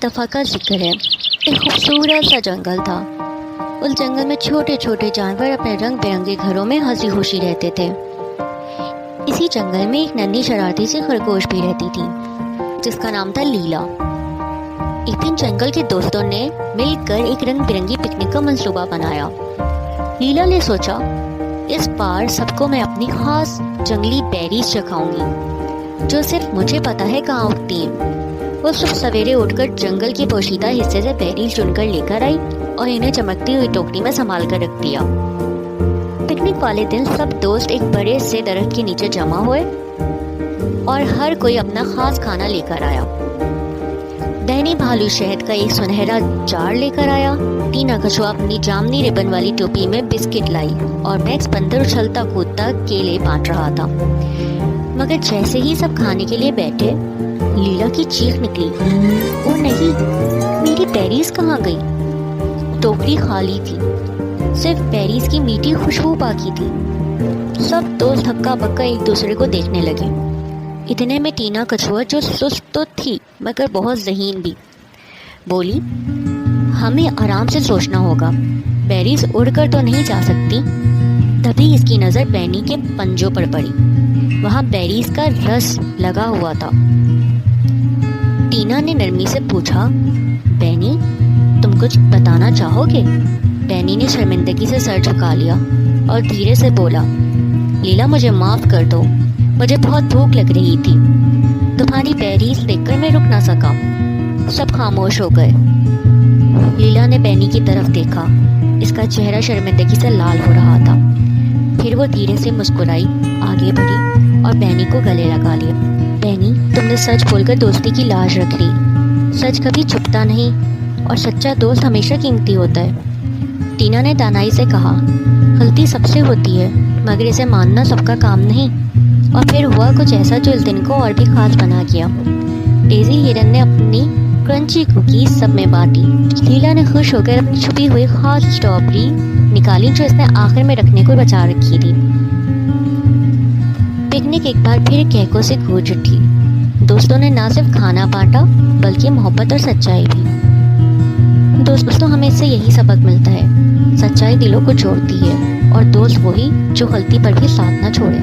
दफ़ा का जिक्र है। एक खूबसूरत सा जंगल था। उस जंगल में छोटे छोटे जानवर अपने रंग बिरंगे घरों में हंसी खुशी रहते थे। इसी जंगल में एक नन्ही शरारती सी खरगोश भी रहती थी जिसका नाम था लीला। एक दिन जंगल के दोस्तों ने मिलकर एक रंग बिरंगी पिकनिक का मंसूबा बनाया। लीला ने सोचा, इस बार सबको मैं अपनी खास जंगली बेरीज चखाऊंगी जो सिर्फ मुझे पता है कहाँ उगती हैं। वो सुबह सवेरे उठकर जंगल के पोशीदा हिस्से से बेरीज चुनकर लेकर आई और इन्हें चमकती हुई टोकरी में संभाल कर रख दिया। पिकनिक वाले दिन सब दोस्त एक बड़े से दरख्त के नीचे जमा हुए और हर कोई अपना खास खाना लेकर आया। बहनी भालू शहद का एक सुनहरा जार लेकर आया, टीना कछुआ अपनी जामनी रिबन वाली टोपी में बिस्किट लाई और मैक्स बंदर उछलता कूदता केले बांट रहा था। मगर जैसे ही सब खाने के लिए बैठे, लीला की चीख निकली, ओ नहीं, मेरी बेरीज कहाँ गई? टोकरी खाली थी, सिर्फ बेरीज की मीठी खुशबू बाकी थी। सब दोस्त हक्का बक्का एक दूसरे को देखने लगे। इतने में टीना कछुआ, जो सुस्त तो थी मगर बहुत ज़हीन भी, बोली, हमें आराम से सोचना होगा, बेरीज उड़कर तो नहीं जा सकती। तभी इसकी नज़र बैनी के पंजों पर पड़ी। वहाँ बेरीज का रस लगा हुआ था। टीना ने नरमी से पूछा, बैनी, तुम कुछ बताना चाहोगे? बैनी ने शर्मिंदगी से सर झुका लिया और धीरे से बोला, लीला, मुझे माफ़ कर दो, मुझे बहुत भूख लग रही थी। तुम्हारी बेरीज देखकर मैं रुक ना सका। सब खामोश हो गए। लीला ने बैनी की तरफ देखा। इसका चेहरा शर्मिंदगी से लाल हो रहा था। फिर वो धीरे से मुस्कुराई, आगे बढ़ी और बैनी को गले लगा लिया। बैनी, तुमने सच बोलकर दोस्ती की लाज रख ली। सच कभी छुपता नहीं और सच्चा दोस्त हमेशा कीमती होता है। टीना ने दानाई से कहा, गलती सबसे होती है मगर इसे मानना सबका काम नहीं। और फिर हुआ कुछ ऐसा जो इस दिन को और भी खास बना गया। डेजी हिरन ने अपनी क्रंची कुकीज सब में बांटी। लीला ने खुश होकर अपनी छुपी हुई खास स्ट्रॉबेरी निकाली जो इसने आखिर में रखने को बचा रखी थी। पिकनिक एक बार फिर कहकों से गूंज उठी। दोस्तों ने ना सिर्फ खाना बांटा बल्कि मोहब्बत और सच्चाई भी। दोस्तों, हमें इससे यही सबक मिलता है, सच्चाई दिलों को जोड़ती है और दोस्त वही जो गलती पर भी साथ ना छोड़े।